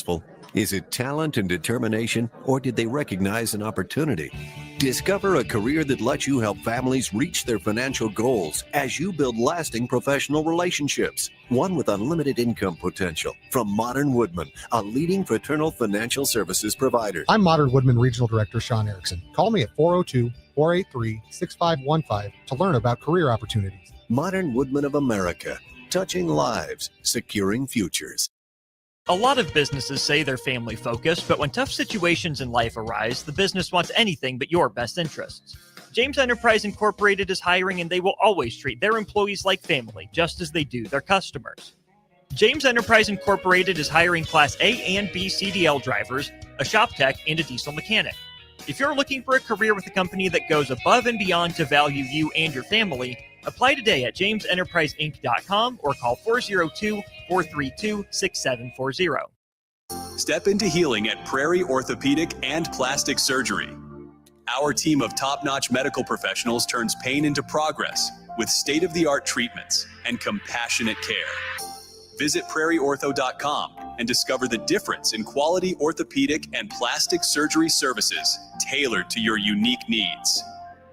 successful? Is it talent and determination, or did they recognize an opportunity? Discover a career that lets you help families reach their financial goals as you build lasting professional relationships. One with unlimited income potential. From Modern Woodman, a leading fraternal financial services provider. I'm Modern Woodman Regional Director Sean Erickson. Call me at 402-483-6515 to learn about career opportunities. Modern Woodman of America. Touching lives, securing futures. A lot of businesses say they're family focused, but when tough situations in life arise, the business wants anything but your best interests. James Enterprise Incorporated is hiring, and they will always treat their employees like family, just as they do their customers. James Enterprise Incorporated is hiring Class A and B CDL drivers, a shop tech, and a diesel mechanic. If you're looking for a career with a company that goes above and beyond to value you and your family, apply today at jamesenterpriseinc.com or call 402-432-6740. Step into healing at Prairie Orthopedic and Plastic Surgery. Our team of top-notch medical professionals turns pain into progress with state-of-the-art treatments and compassionate care. Visit prairieortho.com and discover the difference in quality orthopedic and plastic surgery services tailored to your unique needs.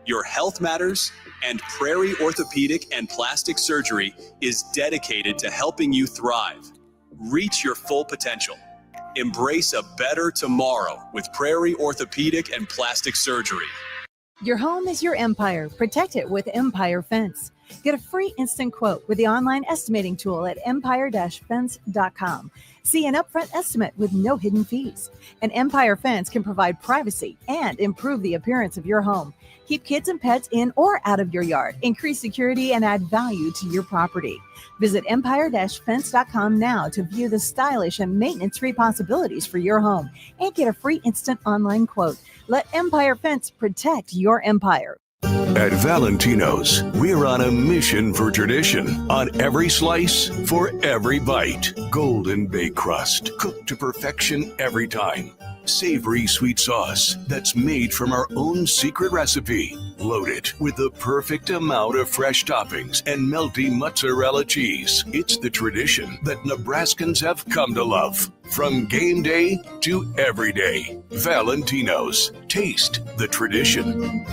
Your health matters, and Prairie Orthopedic and Plastic Surgery is dedicated to helping you thrive. Reach your full potential. Embrace a better tomorrow with Prairie Orthopedic and Plastic Surgery. Your home is your empire. Protect it with Empire Fence. Get a free instant quote with the online estimating tool at empire-fence.com. See an upfront estimate with no hidden fees. An Empire Fence can provide privacy and improve the appearance of your home. Keep kids and pets in or out of your yard. Increase security and add value to your property. Visit empire-fence.com now to view the stylish and maintenance-free possibilities for your home and get a free instant online quote. Let Empire Fence protect your empire. At Valentino's, we're on a mission for tradition. On every slice, for every bite. Golden baked crust, cooked to perfection every time. Savory sweet sauce that's made from our own secret recipe. Loaded with the perfect amount of fresh toppings and melty mozzarella cheese. It's the tradition that Nebraskans have come to love. From game day to every day. Valentino's. Taste the tradition.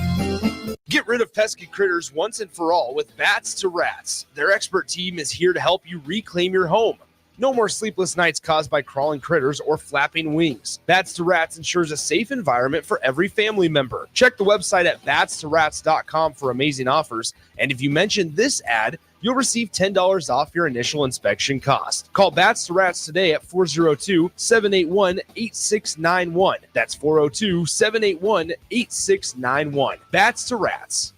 Get rid of pesky critters once and for all with Bats to Rats. Their expert team is here to help you reclaim your home. No more sleepless nights caused by crawling critters or flapping wings. Bats to Rats ensures a safe environment for every family member. Check the website at batstorats.com for amazing offers. And if you mention this ad, you'll receive $10 off your initial inspection cost. Call Bats to Rats today at 402-781-8691. That's 402-781-8691. Bats to Rats.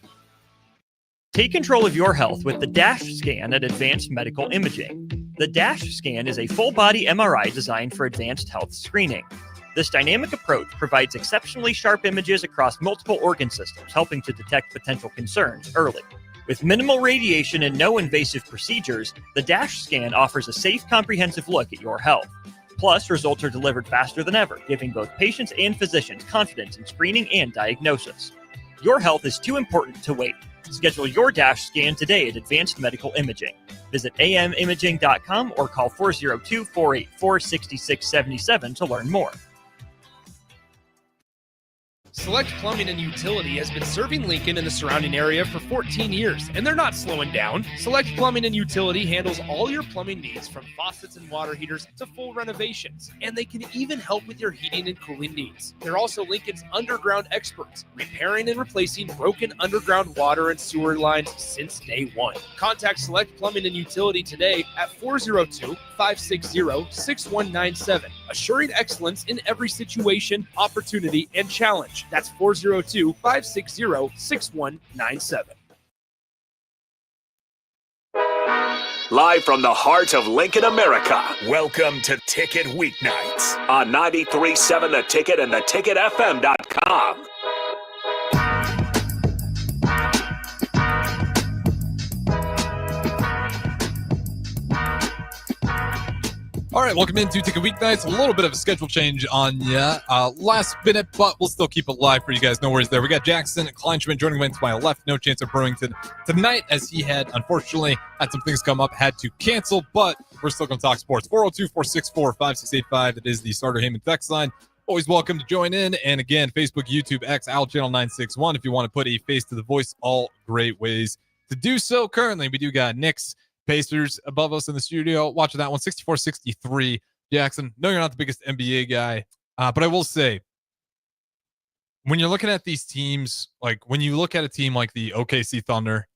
Take control of your health with the DASH scan at Advanced Medical Imaging. The DASH scan is a full-body MRI designed for advanced health screening. This dynamic approach provides exceptionally sharp images across multiple organ systems, helping to detect potential concerns early. With minimal radiation and no invasive procedures, the DASH scan offers a safe, comprehensive look at your health. Plus, results are delivered faster than ever, giving both patients and physicians confidence in screening and diagnosis. Your health is too important to wait. Schedule your DASH scan today at Advanced Medical Imaging. Visit amimaging.com or call 402-484-6677 to learn more. Select Plumbing and Utility has been serving Lincoln and the surrounding area for 14 years, and they're not slowing down. Select Plumbing and Utility handles all your plumbing needs, from faucets and water heaters to full renovations, and they can even help with your heating and cooling needs. They're also Lincoln's underground experts, repairing and replacing broken underground water and sewer lines since day one. Contact Select Plumbing and Utility today at 402-560-6197, assuring excellence in every situation, opportunity, and challenge. That's 402-560-6197. Live from the heart of Lincoln, America, welcome to Ticket Weeknights on 93.7 The Ticket and theticketfm.com. All right, welcome into Ticket Weeknights. A little bit of a schedule change on ya. Last minute, but we'll still keep it live for you guys. No worries there. We got Jackson Kleinschmidt joining me to my left. No chance of Brewington tonight, as he had, unfortunately, had some things come up, had to cancel, but we're still going to talk sports. 402-464-5685. It is the Starter Heyman text line. Always welcome to join in. And again, Facebook, YouTube, X, Al Channel 961. If you want to put a face to the voice, all great ways to do so. Currently, we do got Knicks Pacers above us in the studio. Watching that one, 64-63. Jackson, no, you're not the biggest NBA guy, but I will say, when you're looking at these teams, like when you look at a team like the OKC Thunder,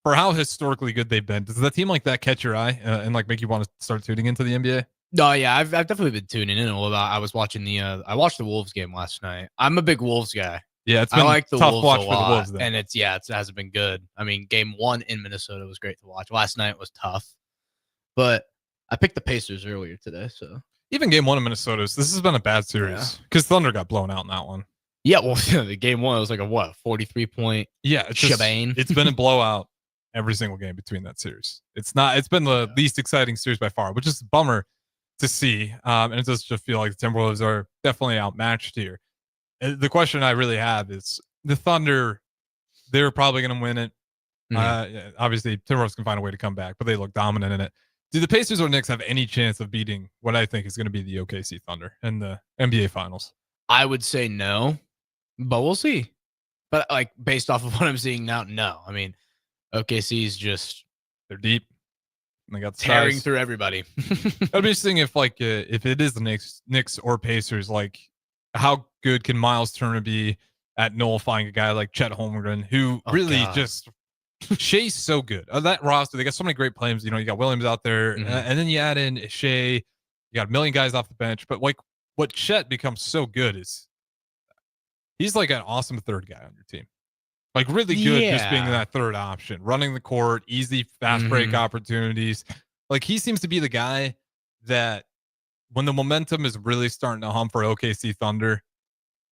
for how historically good they've been, does that team like that catch your eye and like make you want to start tuning into the NBA? No, yeah, I've definitely been tuning in a little bit. I was watching I watched the Wolves game last night. I'm a big Wolves guy. Yeah, it's been I like the tough Wolves watch a for the lot, Wolves then. and it hasn't been good. I mean, game 1 in Minnesota was great to watch. Last night was tough, but I picked the Pacers earlier today, so even game 1 in Minnesota, this has been a bad series because Thunder got blown out in that one. Yeah, well, the game 1 was like a 43-point shebang. It's been a blowout every single game between that series. It's been the least exciting series by far, which is a bummer to see. And it does just feel like the Timberwolves are definitely outmatched here. The question I really have is the Thunder, they're probably going to win it. Obviously, Timberwolves can find a way to come back, but they look dominant in it. Do the Pacers or Knicks have any chance of beating what I think is going to be the OKC Thunder in the NBA Finals? I would say no, but we'll see. But like based off of what I'm seeing now, no. I mean, OKC's just they're deep. And they got tearing size through everybody. It'd be interesting if if it is the Knicks or Pacers, like how good can Miles Turner be at nullifying a guy like Chet Holmgren, who just Shea's so good. That roster, they got so many great players. You know, you got Williams out there, and then you add in Shea. You got a million guys off the bench, but like what Chet becomes so good is he's like an awesome third guy on your team. Like really good, just being that third option, running the court, easy fast break opportunities. Like he seems to be the guy that when the momentum is really starting to hum for OKC Thunder,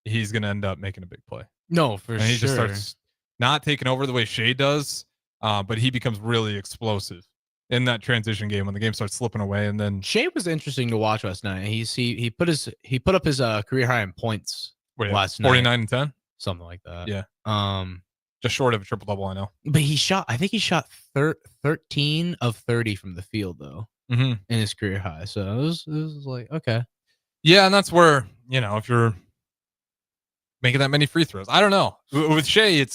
he's going to end up making a big play. No, for sure. And he just starts not taking over the way Shea does, but he becomes really explosive in that transition game when the game starts slipping away. And then Shea was interesting to watch last night. He put up his career high in points last night. 49 and 10, something like that. Yeah. Just short of a triple double, I know. But I think he shot 13 of 30 from the field though. In his career high. So it was like, okay. Yeah, and that's where, you know, if you're making that many free throws, I don't know. With Shea,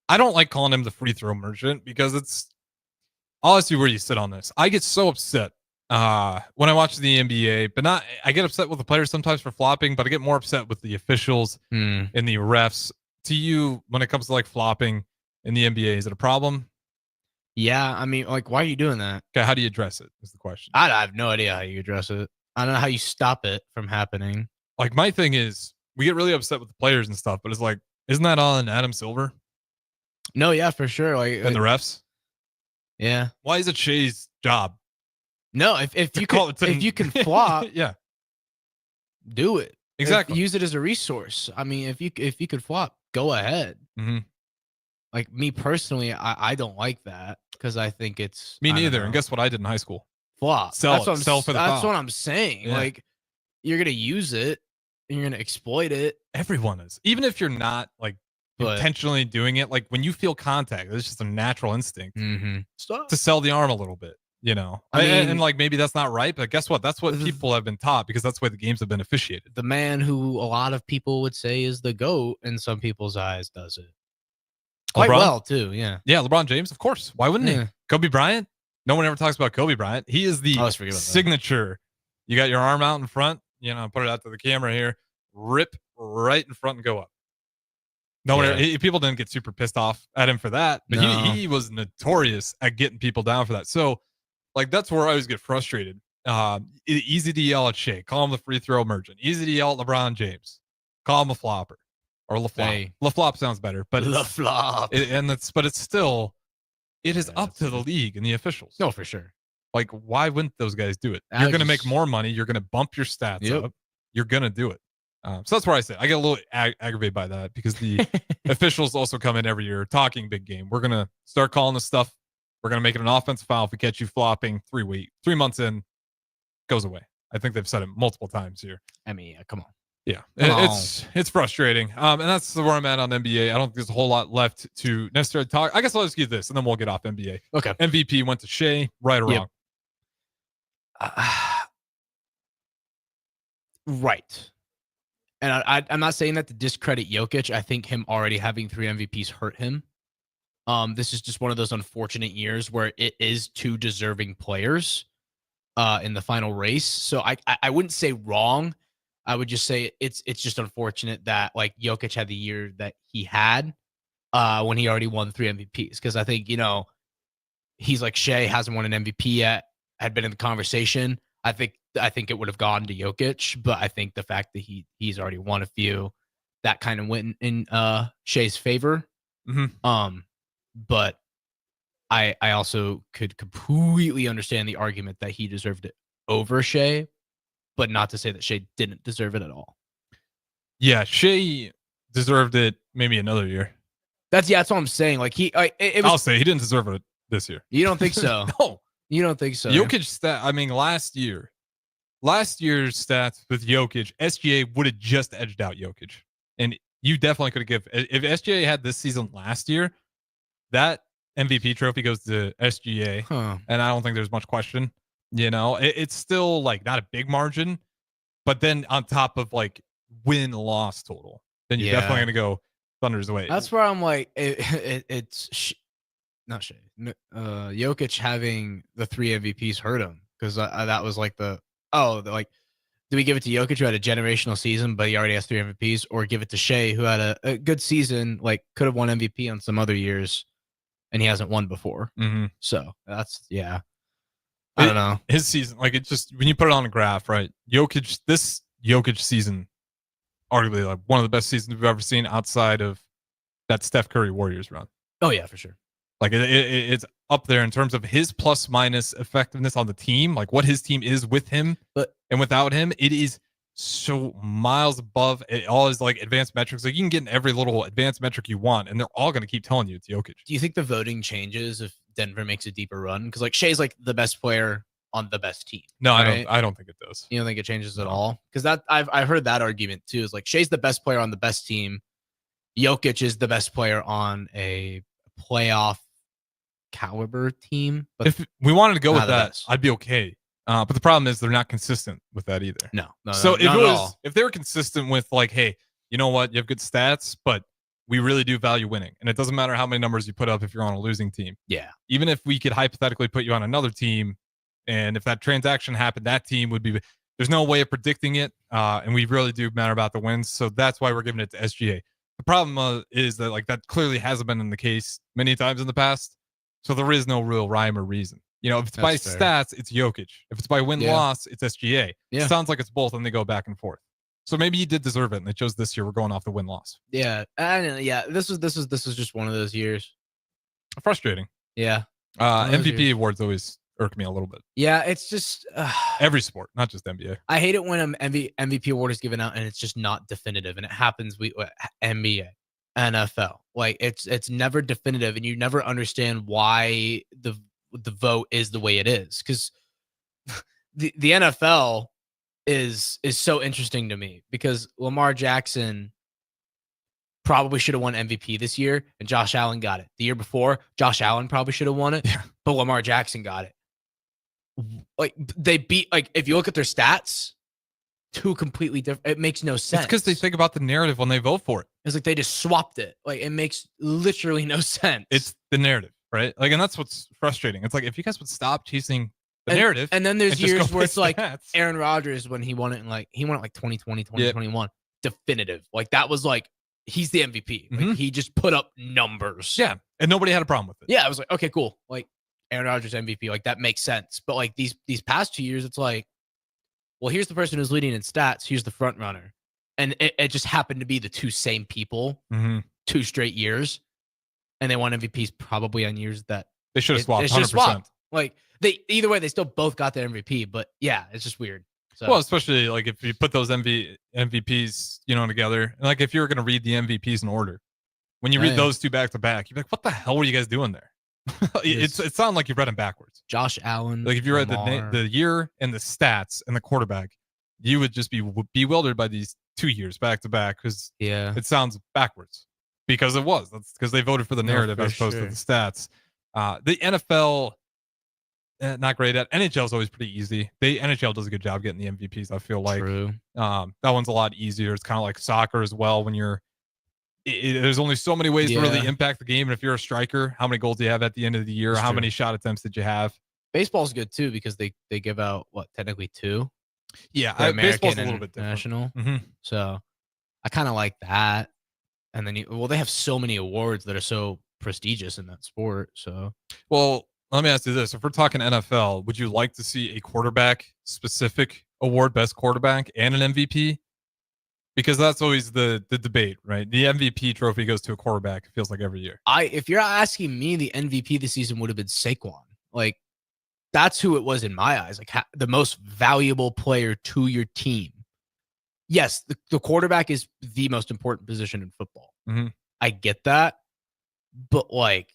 I don't like calling him the free throw merchant because I'll ask you where you sit on this. I get so upset when I watch the NBA, but I get upset with the players sometimes for flopping, but I get more upset with the officials and the refs. To you, when it comes to like flopping in the NBA, is it a problem? Yeah, I mean, like, why are you doing that? Okay, how do you address it? Is the question. I have no idea how you address it. I don't know how you stop it from happening. Like, my thing is, we get really upset with the players and stuff, but it's like, isn't that on Adam Silver? No, yeah, for sure. Like, and the refs. Yeah. Why is it Shea's job? No, if you can flop, yeah, do it. Exactly. Use it as a resource. I mean, if you could flop, go ahead. Like me personally, I don't like that because I think it's me neither. And guess what I did in high school? Flop. Sell for the That's foul. what I'm saying. Yeah. Like you're gonna use it and you're gonna exploit it. Everyone is, even if you're not like intentionally doing it. Like when you feel contact, it's just a natural instinct to sell the arm a little bit. You know, and like maybe that's not right, but guess what? That's what people have been taught because that's the way the games have been officiated. The man who a lot of people would say is the GOAT in some people's eyes does it quite well too. Yeah, LeBron James, of course. Why wouldn't he? Kobe Bryant. No one ever talks about Kobe Bryant. He is the signature. You got your arm out in front. You know, put it out to the camera here. Rip right in front and go up. People didn't get super pissed off at him for that, but he was notorious at getting people down for that. So. Like, that's where I always get frustrated. Easy to yell at Shea. Call him the free throw merchant. Easy to yell at LeBron James. Call him a flopper. Or LaFlop. Hey. LaFlop sounds better. But LaFlop. But it's still, it is up to the league and the officials. No, for sure. Like, why wouldn't those guys do it? You're going to make more money. You're going to bump your stats up. You're going to do it. So that's where I say I get a little aggravated by that because the officials also come in every year talking big game. We're going to start calling this stuff. We're going to make it an offensive foul if we catch you flopping 3 months in. goes away. I think they've said it multiple times here. I mean, yeah, come on. Yeah, Come on. it's frustrating. And that's where I'm at on NBA. I don't think there's a whole lot left to necessarily talk. I guess I'll just get this, and then we'll get off NBA. Okay. MVP went to Shea, right or wrong? Right. And I'm not saying that to discredit Jokic. I think him already having 3 MVPs hurt him. This is just one of those unfortunate years where it is 2 deserving players in the final race. So I wouldn't say wrong. I would just say it's just unfortunate that like Jokic had the year that he had when he already won 3 MVPs. Because I think, he's like Shea hasn't won an MVP yet, had been in the conversation. I think it would have gone to Jokic, but I think the fact that he's already won a few, that kind of went in Shea's favor. Mm-hmm. But I also could completely understand the argument that he deserved it over Shea, but not to say that Shea didn't deserve it at all. Yeah, Shea deserved it maybe another year. That's what I'm saying. Like I'll say he didn't deserve it this year. You don't think so? No. You don't think so? Jokic last year's stats with Jokic, SGA would have just edged out Jokic. And you definitely could have if SGA had this season last year, that MVP trophy goes to SGA. And I don't think there's much question. It's still like not a big margin, but then on top of like win-loss total, then you're definitely going to go Thunder's away. That's where I'm like, it's not Shea. Jokic having the 3 MVPs hurt him because that was like do we give it to Jokic who had a generational season, but he already has 3 MVPs, or give it to Shea who had a good season, like could have won MVP on some other years, and he hasn't won before. Mm-hmm. So that's I don't know. His season, like it's just when you put it on a graph, right? This Jokic season, arguably like one of the best seasons we've ever seen outside of that Steph Curry Warriors run. Oh yeah, for sure. Like it's up there in terms of his plus minus effectiveness on the team, like what his team is with him, and without him, it is so miles above all his like advanced metrics. Like you can get in every little advanced metric you want, and they're all going to keep telling you it's Jokic. Do you think the voting changes if Denver makes a deeper run? Because like Shea's like the best player on the best team. No, right? I don't think it does. You don't think it changes at all? Because that I've heard that argument too. Is like Shea's the best player on the best team. Jokic is the best player on a playoff caliber team. But if we wanted to go with that, best. I'd be okay. But the problem is they're not consistent with that either. No. So if they were consistent with like, hey, you know what, you have good stats, but we really do value winning, and it doesn't matter how many numbers you put up if you're on a losing team. Yeah. Even if we could hypothetically put you on another team, and if that transaction happened, that team would be. There's no way of predicting it, and we really do matter about the wins. So that's why we're giving it to SGA. The problem is that like that clearly hasn't been in the case many times in the past. So there is no real rhyme or reason. If it's by stats, it's Jokic. If it's by win-loss, it's SGA. Yeah. It sounds like it's both, and they go back and forth. So maybe he did deserve it, and they chose this year. We're going off the win-loss. Yeah, This was just one of those years. Frustrating. Yeah. MVP awards always irk me a little bit. Yeah, it's just every sport, not just NBA. I hate it when an MVP award is given out and it's just not definitive, and it happens with NBA, NFL. Like it's never definitive, and you never understand why the vote is the way it is, because the NFL is so interesting to me, because Lamar Jackson probably should have won MVP this year, and Josh Allen got it. The year before, Josh Allen probably should have won it, but Lamar Jackson got it. Like they beat, like if you look at their stats, 2 completely different. It makes no sense. It's because they think about the narrative when they vote for it. It's like they just swapped it. Like it makes literally no sense. It's the narrative, right? Like, and that's what's frustrating. It's like if you guys would stop chasing the narrative, and then there's years where it's like stats. Aaron Rodgers when he won it in like 2020, 2021, definitive. Like that was like he's the MVP. Like, he just put up numbers. Yeah, and nobody had a problem with it. Yeah, I was like, okay, cool. Like Aaron Rodgers MVP, like that makes sense. But like these past 2 years, it's like, well, here's the person who's leading in stats. Here's the front runner, and it just happened to be the 2 same people, 2 straight years, and they won MVPs probably on years that they should have swapped. They should have swapped. Like they either way, they still both got their MVP. But yeah, it's just weird. So. Well, especially like if you put those MVPs, together, and like if you were going to read the MVPs in order, when you read those 2 back to back, you're like, what the hell were you guys doing there? It sounds like you read them backwards. Josh Allen. Like if you read the year and the stats and the quarterback, you would just be bewildered by these 2 years back to back because it sounds backwards because it was. That's because they voted for the narrative as opposed to the stats. The NFL, not great at. NHL is always pretty easy. NHL does a good job getting the MVPs. I feel like that one's a lot easier. It's kind of like soccer as well. When there's only so many ways to really impact the game. And if you're a striker, how many goals do you have at the end of the year? How many shot attempts did you have? Baseball's good too because they give out technically 2. Yeah, baseball's a little bit different. National. So I kind of like that. And then they have so many awards that are so prestigious in that sport. So let me ask you this: if we're talking NFL, would you like to see a quarterback specific award, best quarterback, and an MVP? Because that's always the debate, right? The MVP trophy goes to a quarterback. It feels like every year. If you're asking me, the MVP this season would have been Saquon. Like, that's who it was in my eyes. Like, the most valuable player to your team. Yes, the quarterback is the most important position in football. I get that. But, like,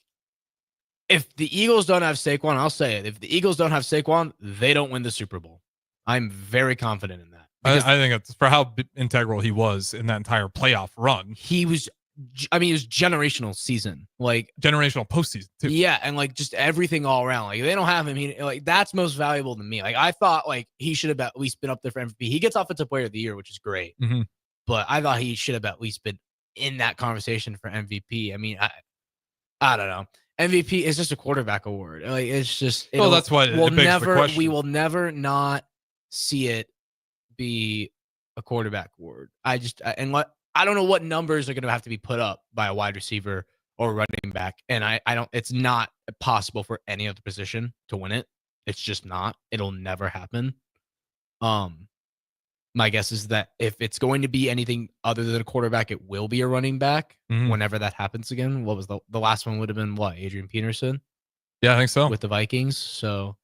if the Eagles don't have Saquon, I'll say it. If the Eagles don't have Saquon, they don't win the Super Bowl. I'm very confident in that. I think it's for how integral he was in that entire playoff run. He was generational season, like generational postseason too. Yeah, and like just everything all around. Like they don't have him. That's most valuable to me. Like I thought, like he should have at least been up there for MVP. He gets Offensive Player of the Year, which is great. But I thought he should have at least been in that conversation for MVP. I mean, I don't know. MVP is just a quarterback award. Like it's just. That's why it begs the question. We will never not see it be a quarterback award. I don't know what numbers are going to have to be put up by a wide receiver or running back, and I don't. It's not possible for any other position to win it. It's just not. It'll never happen. My guess is that if it's going to be anything other than a quarterback, it will be a running back. Whenever that happens again. What was the last one? Would have been what? Adrian Peterson. Yeah, I think so. With the Vikings. So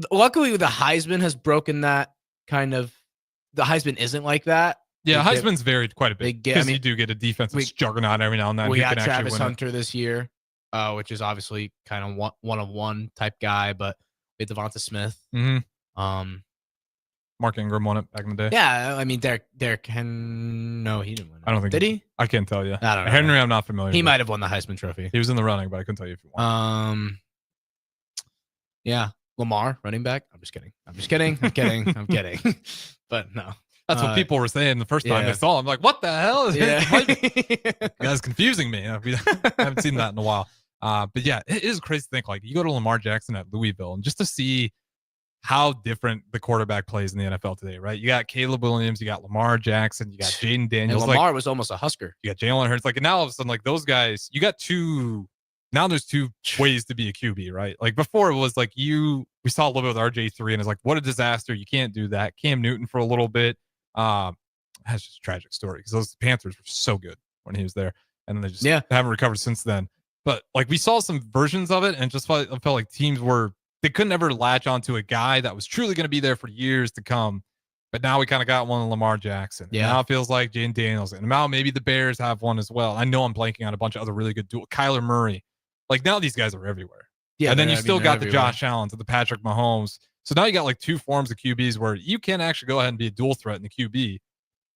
luckily, the Heisman has broken that. Kind of, the Heisman isn't like that. Yeah, Heisman's varied quite a bit because you do get a defensive juggernaut every now and then. We got Travis Hunter this year, which is obviously kind of one-of-one type guy, but we had Devonta Smith. Mark Ingram won it back in the day. Yeah, I mean, Derek no, he didn't win it. I don't think. Did he? I can't tell you. I don't know. Henry, I'm not familiar. He might have won the Heisman Trophy. He was in the running, but I couldn't tell you if he won. Yeah. Lamar, running back. I'm just kidding. I'm kidding. But no. That's what people were saying the first time they saw him. Like, what the hell? That's confusing me. I haven't seen that in a while. But yeah, it is crazy to think. Like, you go to Lamar Jackson at Louisville, and just to see how different the quarterback plays in the NFL today, right? You got Caleb Williams, you got Lamar Jackson, you got Jaden Daniels. And Lamar was almost a Husker. You got Jalen Hurts. Like, and now all of a sudden, like those guys, you got two. Now there's two ways to be a QB, right? Like before it was like we saw a little bit with RJ3 and it's like, what a disaster. You can't do that. Cam Newton for a little bit. That's just a tragic story because those Panthers were so good when he was there. And then they just haven't recovered since then. But like we saw some versions of it and just felt like teams they couldn't ever latch onto a guy that was truly going to be there for years to come. But now we kind of got one in Lamar Jackson. Yeah. Now it feels like Jaden Daniels. And now maybe the Bears have one as well. I know I'm blanking on a bunch of other really good Kyler Murray. Like now these guys are everywhere. Yeah. And then you still got the Josh Allens and the Patrick Mahomes. So now you got like two forms of QBs where you can actually go ahead and be a dual threat in the QB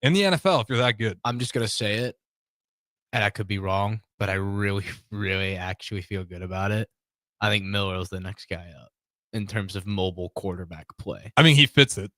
in the NFL if you're that good. I'm just going to say it, and I could be wrong, but I really, really actually feel good about it. I think Miller's the next guy up in terms of mobile quarterback play. I mean, he fits it.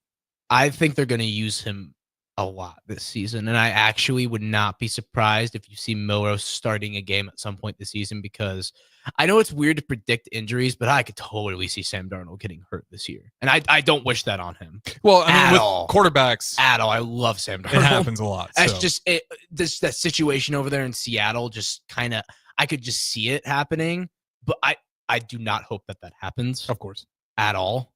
I think they're going to use him a lot this season, and I actually would not be surprised if you see Milroe starting a game at some point this season because I know it's weird to predict injuries, but I could totally see Sam Darnold getting hurt this year, and I don't wish that on him. Well, I mean, with quarterbacks, at all, I love Sam Darnold. It happens a lot. That's just that situation over there in Seattle. Just kind of, I could just see it happening, but I do not hope that happens. Of course, at all.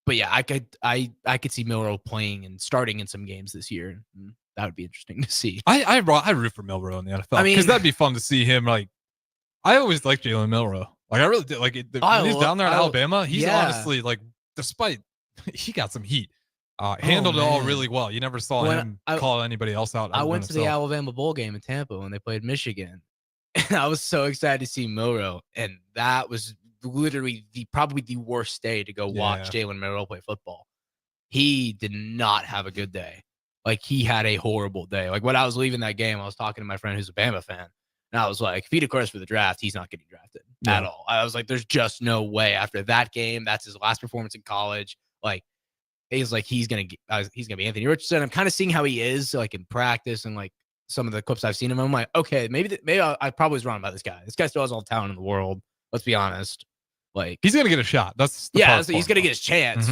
But yeah, I could see Milroe playing and starting in some games this year. That would be interesting to see. I root for Milroe in the NFL. I mean, because that'd be fun to see him. Like, I always liked Jalen Milroe. Like, I really did. Like, when he's down there in Alabama, he's honestly like, despite he got some heat, handled it all really well. You never saw him call anybody else out. I went to the Alabama bowl game in Tampa when they played Michigan, And I was so excited to see Milroe, and that was literally probably the worst day to go watch Jalen Milroe play football. He did not have a good day. Like, he had a horrible day. Like, when I was leaving that game, I was talking to my friend who's a Bama fan, and I was like, if he declares for the draft, he's not getting drafted at all. I was like, there's just no way. After that game, that's his last performance in college. Like, he's like, he's gonna be Anthony Richardson. I'm kind of seeing how he is, like, in practice and like some of the clips I've seen him. I'm like, okay, maybe I probably was wrong about this guy. This guy still has all the talent in the world. Let's be honest. Like, he's gonna get a shot. That's he's gonna get his chance.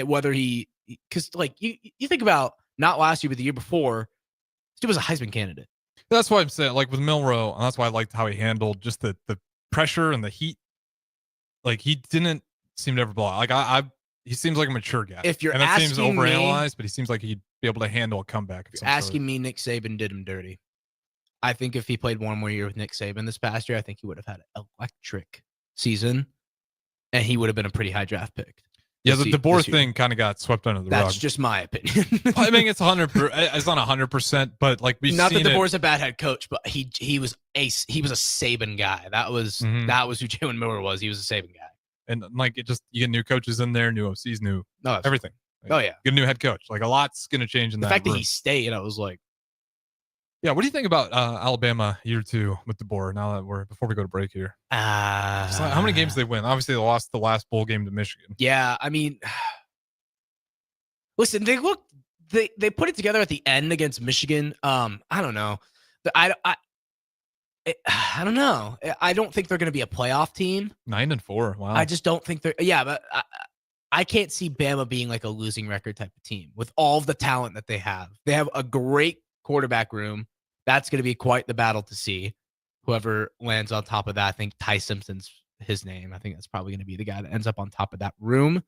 Whether because like you think about not last year but the year before, he was a Heisman candidate. That's why I'm saying, like, with Milroe, and that's why I liked how he handled just the pressure and the heat. Like, he didn't seem to ever blow out. Like, he seems like a mature guy. If you're and that asking seems overanalyzed, but he seems like he'd be able to handle a comeback. If you're asking me, Nick Saban did him dirty. I think if he played one more year with Nick Saban this past year, I think he would have had an electric season, and he would have been a pretty high draft pick. Yeah, the DeBoer thing kind of got swept under the rug. That's just my opinion. I mean, it's 100%. It's not 100%, but like we've not seen that DeBoer's a bad head coach, but he was a Saban guy. That was who Jalen Miller was. He was a Saban guy. And like, you get new coaches in there, new OCs, everything. Like, get a new head coach. Like, a lot's gonna change in the that. The fact room. that he stayed, I was like, yeah. What do you think about Alabama year 2 with DeBoer? Now that before we go to break here, how many games did they win? Obviously, they lost the last bowl game to Michigan. Yeah, I mean, listen, they put it together at the end against Michigan. I don't know. I don't know. I don't think they're going to be a playoff team. 9-4. Wow. I just don't think they're. Yeah, but I can't see Bama being like a losing record type of team with all of the talent that they have. They have a great quarterback room. That's going to be quite the battle to see. Whoever lands on top of that, I think Ty Simpson's his name. I think that's probably going to be the guy that ends up on top of that room.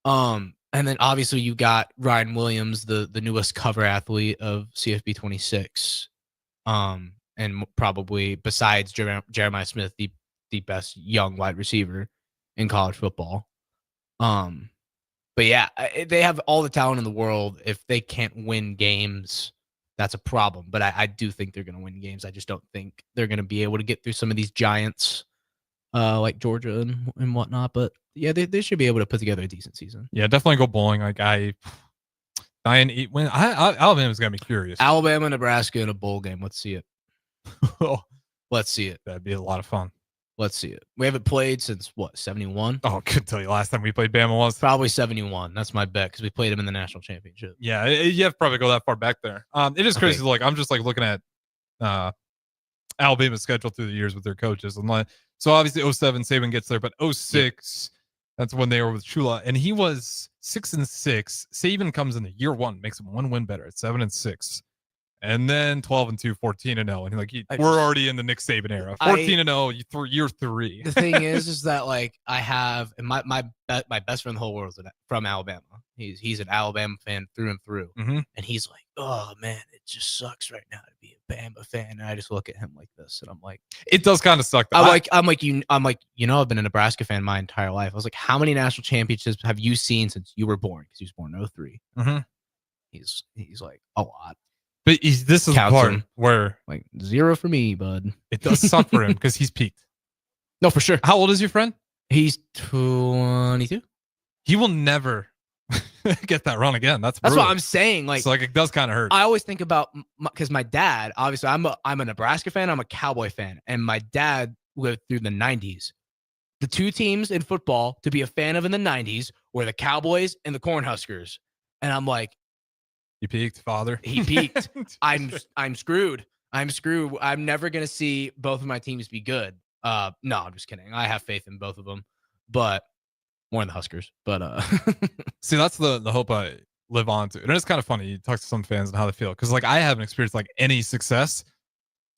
And then obviously you got Ryan Williams, the newest cover athlete of CFB 26. And probably besides Jeremiah Smith, the best young wide receiver in college football. But yeah, they have all the talent in the world. If they can't win games, that's a problem. But I do think they're going to win games. I just don't think they're going to be able to get through some of these giants like Georgia and whatnot. But yeah, they should be able to put together a decent season. Yeah, definitely go bowling. Like 9-8 win. Alabama's got me curious. Alabama, Nebraska in a bowl game. Let's see it. Let's see it. That'd be a lot of fun. Let's see it. We haven't played since what, 71? Oh, I couldn't tell you last time we played Bama was. Probably 71. That's my bet because we played them in the national championship. Yeah, you have to probably go that far back there. It is crazy. Like, I'm just like looking at Alabama's schedule through the years with their coaches. And like, so obviously 07 Saban gets there, but 06, that's when they were with Shula, and he was 6-6. Saban comes in the year 1, makes him 1 win better at 7-6. And then 12-2, 14-0, and we're already in the Nick Saban era. 14-0, year 3. The thing is that like I have, and my best friend in the whole world is from Alabama. He's an Alabama fan through and through, and he's like, oh man, it just sucks right now to be a Bama fan. And I just look at him like this, and I'm like, it does kind of suck. I'm like, I've been a Nebraska fan my entire life. I was like, how many national championships have you seen since you were born? Because he was born in 03. He's like a lot. But this is the part where like 0 for me, bud. It does suck for him because he's peaked. No, for sure. How old is your friend? He's 22. He will never get that run again. That's what I'm saying. Like, so it does kind of hurt. I always think about, because my dad, obviously, I'm a Nebraska fan. I'm a Cowboy fan, and my dad lived through the 90s. The two teams in football to be a fan of in the 90s were the Cowboys and the Cornhuskers, and I'm like, you peaked, father. He peaked. I'm screwed. I'm never gonna see both of my teams be good. No, I'm just kidding. I have faith in both of them, but more in the Huskers. But see, that's the hope I live on to. And it's kind of funny. You talk to some fans and how they feel, because like I haven't experienced like any success,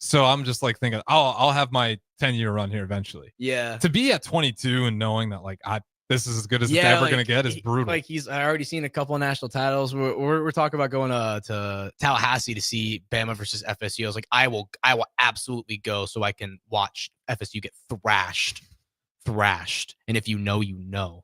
so I'm just like thinking, I'll have my 10-year run here eventually. Yeah. To be at 22 and knowing that like this is as good as it's ever going to get is brutal. Like I already seen a couple of national titles. We're talking about going to Tallahassee to see Bama versus FSU. I was like, I will absolutely go so I can watch FSU get thrashed. And if you know, you know.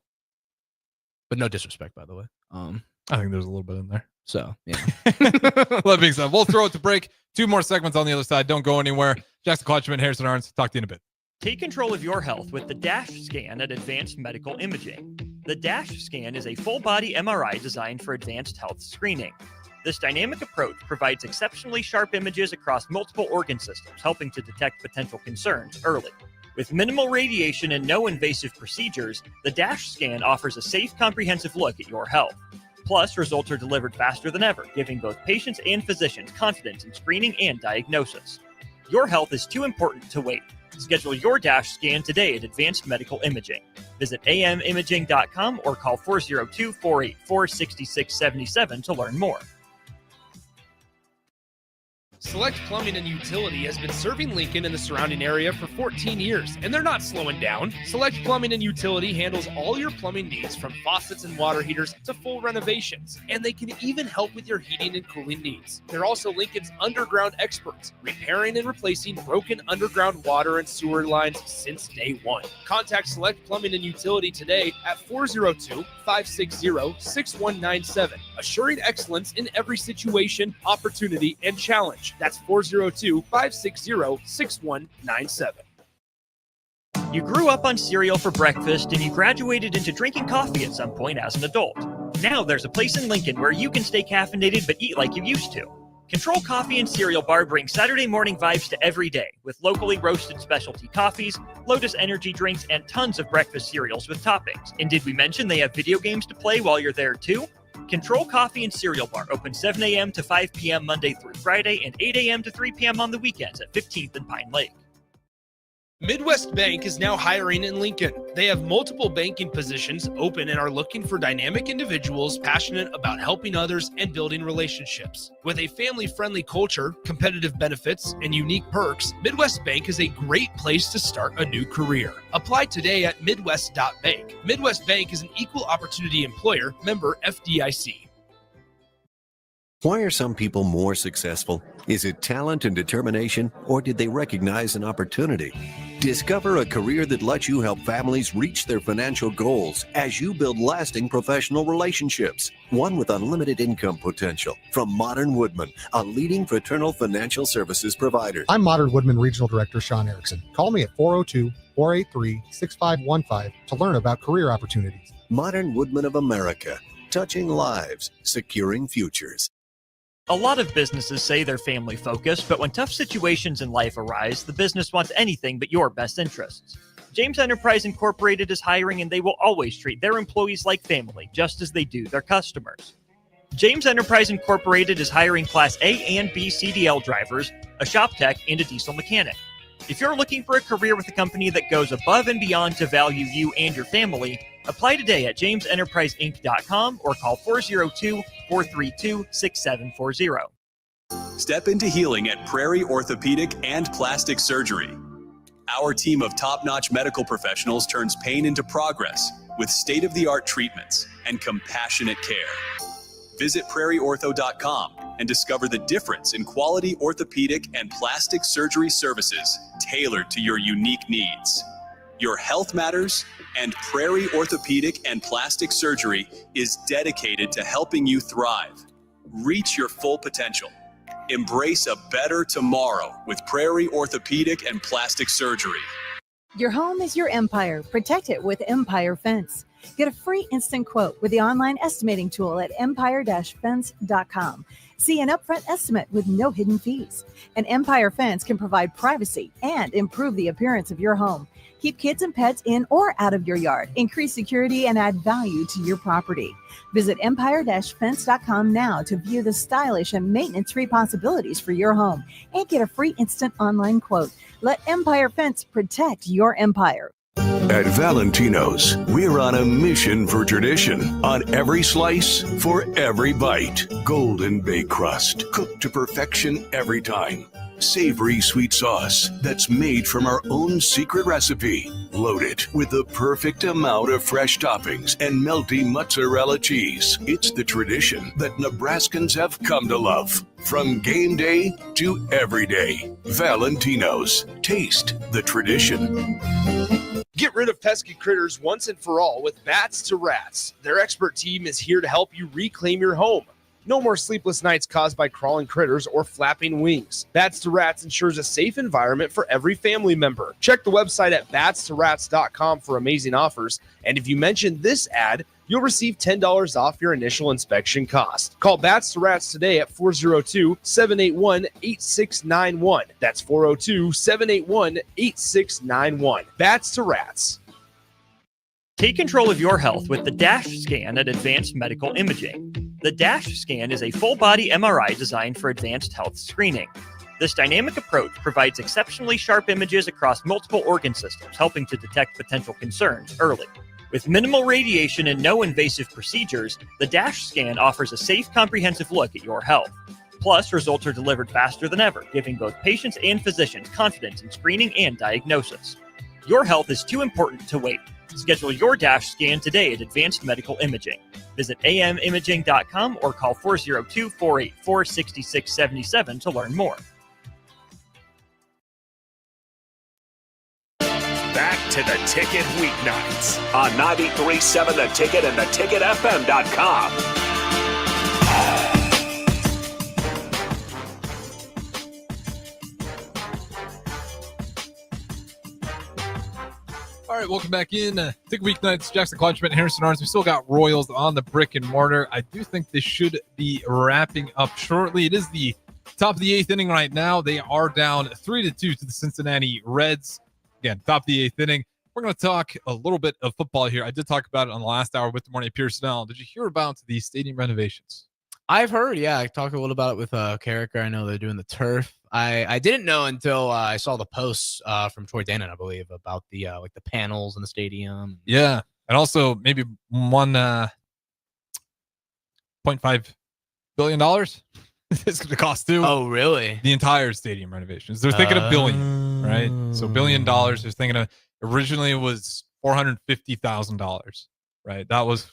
But no disrespect, by the way. I think there's a little bit in there. So, yeah. That being said, we'll throw it to break. 2 more segments on the other side. Don't go anywhere. Jackson Kleinschmidt, Harrison Arens. Talk to you in a bit. Take control of your health with the DASH scan at Advanced Medical Imaging. The DASH scan is a full-body MRI designed for advanced health screening. This dynamic approach provides exceptionally sharp images across multiple organ systems, helping to detect potential concerns early. With minimal radiation and no invasive procedures, the DASH scan offers a safe, comprehensive look at your health. Plus, results are delivered faster than ever, giving both patients and physicians confidence in screening and diagnosis. Your health is too important to wait. Schedule your DASH scan today at Advanced Medical Imaging. Visit amimaging.com or call 402-484-6677 to learn more. Select Plumbing and Utility has been serving Lincoln and the surrounding area for 14 years, and they're not slowing down. Select Plumbing and Utility handles all your plumbing needs, from faucets and water heaters to full renovations, and they can even help with your heating and cooling needs. They're also Lincoln's underground experts, repairing and replacing broken underground water and sewer lines since day one. Contact Select Plumbing and Utility today at 402-560-6197, assuring excellence in every situation, opportunity, and challenge. That's 402-560-6197. You grew up on cereal for breakfast and you graduated into drinking coffee at some point as an adult. Now there's a place in Lincoln where you can stay caffeinated but eat like you used to. Control Coffee and Cereal Bar brings Saturday morning vibes to every day with locally roasted specialty coffees, Lotus energy drinks, and tons of breakfast cereals with toppings. And did we mention they have video games to play while you're there too? Control Coffee and Cereal Bar open 7 a.m. to 5 p.m. Monday through Friday and 8 a.m. to 3 p.m. on the weekends at 15th and Pine Lake. Midwest Bank is now hiring in Lincoln. They have multiple banking positions open and are looking for dynamic individuals passionate about helping others and building relationships. With a family-friendly culture, competitive benefits, and unique perks, Midwest Bank is a great place to start a new career. Apply today at midwest.bank. Midwest Bank is an equal opportunity employer, member FDIC. Why are some people more successful? Is it talent and determination, or did they recognize an opportunity? Discover a career that lets you help families reach their financial goals as you build lasting professional relationships. One with unlimited income potential. From Modern Woodman, a leading fraternal financial services provider. I'm Modern Woodman Regional Director Sean Erickson. Call me at 402-483-6515 to learn about career opportunities. Modern Woodman of America. Touching lives, securing futures. A lot of businesses say they're family focused, but when tough situations in life arise, the business wants anything but your best interests. James Enterprise Incorporated is hiring, and they will always treat their employees like family, just as they do their customers. James Enterprise Incorporated is hiring Class A and B CDL drivers, a shop tech, and a diesel mechanic. If you're looking for a career with a company that goes above and beyond to value you and your family, apply today at jamesenterpriseinc.com or call 402-432-6740. Step into healing at Prairie Orthopedic and Plastic Surgery. Our team of top-notch medical professionals turns pain into progress with state-of-the-art treatments and compassionate care. Visit prairieortho.com and discover the difference in quality orthopedic and plastic surgery services tailored to your unique needs. Your health matters, and Prairie Orthopedic and Plastic Surgery is dedicated to helping you thrive. Reach your full potential. Embrace a better tomorrow with Prairie Orthopedic and Plastic Surgery. Your home is your empire. Protect it with Empire Fence. Get a free instant quote with the online estimating tool at empire-fence.com. See an upfront estimate with no hidden fees. An Empire Fence can provide privacy and improve the appearance of your home. Keep kids and pets in or out of your yard. Increase security and add value to your property. Visit empire-fence.com now to view the stylish and maintenance-free possibilities for your home and get a free instant online quote. Let Empire Fence protect your empire. At Valentino's, we're on a mission for tradition. On every slice, for every bite. Golden baked crust, cooked to perfection every time. Savory sweet sauce that's made from our own secret recipe. Loaded with the perfect amount of fresh toppings and melty mozzarella cheese. It's the tradition that Nebraskans have come to love. From game day to every day. Valentino's. Taste the tradition. Get rid of pesky critters once and for all with Bats to Rats. Their expert team is here to help you reclaim your home. No more sleepless nights caused by crawling critters or flapping wings. Bats to Rats ensures a safe environment for every family member. Check the website at batstoRats.com for amazing offers. And if you mention this ad, you'll receive $10 off your initial inspection cost. Call Bats to Rats today at 402-781-8691. That's 402-781-8691. Bats to Rats. Take control of your health with the DASH scan at Advanced Medical Imaging. The DASH scan is a full-body MRI designed for advanced health screening. This dynamic approach provides exceptionally sharp images across multiple organ systems, helping to detect potential concerns early. With minimal radiation and no invasive procedures, the DASH scan offers a safe, comprehensive look at your health. Plus, results are delivered faster than ever, giving both patients and physicians confidence in screening and diagnosis. Your health is too important to wait. Schedule your DASH scan today at Advanced Medical Imaging. Visit amimaging.com or call 402-484-6677 to learn more. Back to the Ticket Weeknights on 93.7 The Ticket and theticketfm.com. All right, welcome back in. Ticket Weeknights, Jackson Kleinschmidt, Harrison Arens. We still got Royals on the brick and mortar. I do think they should be wrapping up shortly. It is the top of the eighth inning right now. They are down 3-2 to the Cincinnati Reds. Again, top of the eighth inning. We're going to talk a little bit of football here. I did talk about it on the last hour with the Morning Pearsonell. Did you hear about the stadium renovations? I've heard, yeah. I talked a little about it with Carricker. I know they're doing the turf. I didn't know until I saw the posts from Troy Dannon, I believe, about the like the panels in the stadium. Yeah, and also maybe $1.5 billion it's going to cost too. Oh, really? The entire stadium renovations. They're thinking $1 billion, right? So $1 billion. They're thinking of originally it was $450,000, right? That was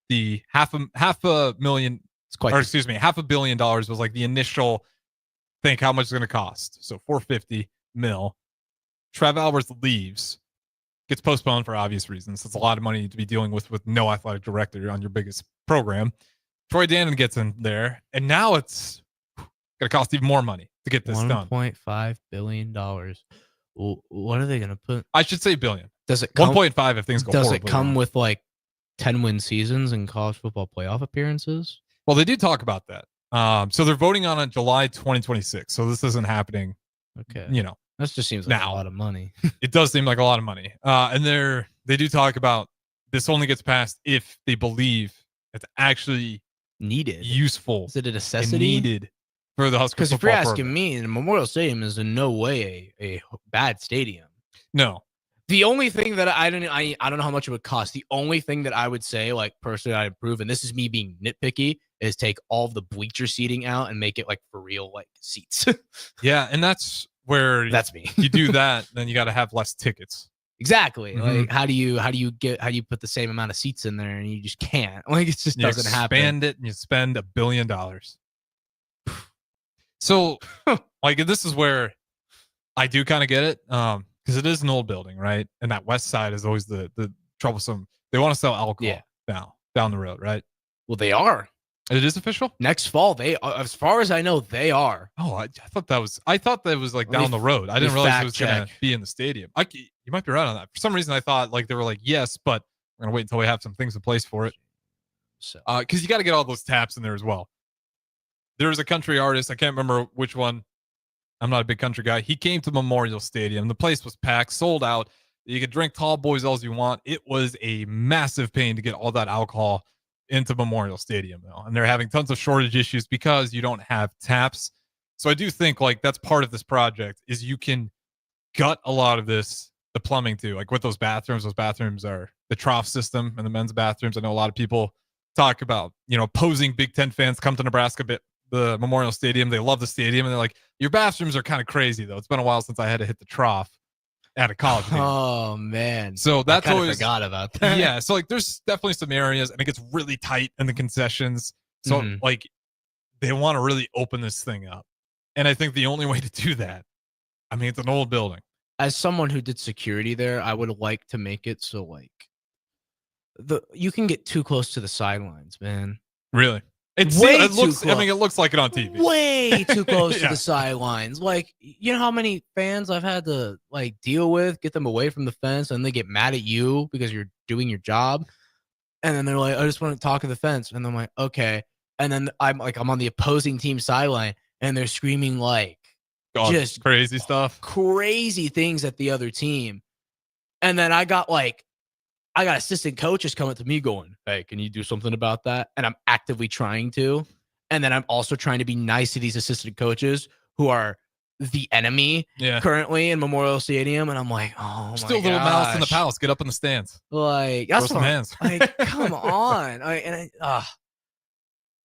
the half a million. It's quite. Or excuse me, $500 million was like the initial. Think how much it's going to cost. So 450 mil. Trev Alberts leaves, gets postponed for obvious reasons. It's a lot of money to be dealing with no athletic director on your biggest program. Troy Dannon gets in there, and now it's going to cost even more money to get this done. $1.5 billion. What are they going to put? I should say billion. Does it come, 1.5 if things go Does horribly it come wrong. with like 10-win seasons and college football playoff appearances? Well, they do talk about that. So they're voting on it July 2026. So this isn't happening. Okay. That just seems like a lot of money. It does seem like a lot of money. And they do talk about this only gets passed if they believe it's actually needed, useful. Is it a necessity? Needed for the Huskers? Because if you're asking me, the Memorial Stadium is in no way a bad stadium. No. The only thing that I don't know how much it would cost. The only thing that I would say, like personally, I'd approve, and this is me being nitpicky, is take all of the bleacher seating out and make it like for real, like seats. Yeah, and that's where that's me. You do that, then you got to have less tickets. Exactly. Mm-hmm. Like how do you put the same amount of seats in there and you just can't? Like it just doesn't happen. Expand it and you spend $1 billion. So like this is where I do kind of get it. Because it is an old building, right? And that west side is always the troublesome. They want to sell alcohol down the road, right? Well, they are. It is official? Next fall, they as far as I know, they are. Oh, I thought that was like down the road. I didn't realize it was going to be in the stadium. You might be right on that. For some reason, I thought like they were like, yes, but we're going to wait until we have some things in place for it. So, because you got to get all those taps in there as well. There's a country artist. I can't remember which one. I'm not a big country guy. He came to Memorial Stadium. The place was packed, sold out. You could drink tall boys all you want. It was a massive pain to get all that alcohol into Memorial Stadium, though. And they're having tons of shortage issues because you don't have taps. So I do think like that's part of this project is you can gut a lot of the plumbing too. Like with those bathrooms are the trough system and the men's bathrooms. I know a lot of people talk about, opposing Big Ten fans come to Nebraska, the Memorial Stadium. They love the stadium. And they're like, your bathrooms are kind of crazy though. It's been a while since I had to hit the trough at a college game. Oh man. So that's I always forgot about that. Yeah. So like there's definitely some areas and it gets really tight in the concessions. So like they want to really open this thing up. And I think the only way to do that, I mean, it's an old building. As someone who did security there, I would like to make it so like you can get too close to the sidelines, man. Really? It looks like it on TV. Way too close to Yeah. the sidelines. Like, you know how many fans I've had to like deal with, get them away from the fence, and they get mad at you because you're doing your job. And then they're like, I just want to talk to the fence. And I'm like, okay. And then I'm on the opposing team sideline, and they're screaming like just crazy stuff, crazy things at the other team. And then I got assistant coaches coming to me going, hey, can you do something about that? And I'm actively trying to. And then I'm also trying to be nice to these assistant coaches who are the enemy currently in Memorial Stadium. And I'm like, oh, still a little mouse in the palace. Get up in the stands. Like, that's what hands. Like, come on.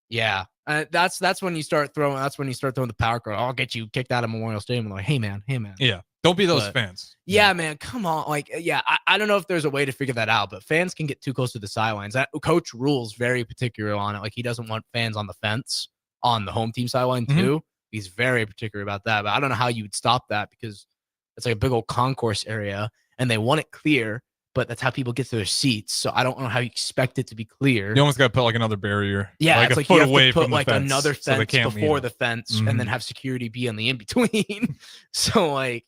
Yeah. That's when you start throwing the power card. I'll get you kicked out of Memorial Stadium. I'm like, hey man. Yeah. Don't be those fans. Yeah, man. Come on. Like, yeah, I don't know if there's a way to figure that out, but fans can get too close to the sidelines. That coach rules very particular on it. Like, he doesn't want fans on the fence on the home team sideline too. He's very particular about that. But I don't know how you would stop that, because it's like a big old concourse area and they want it clear, but that's how people get to their seats. So I don't know how you expect it to be clear. You almost got to put like another barrier. Yeah, like it's a foot you have away to put from like the fence another fence before the fence, and then have security be on the in between. So like,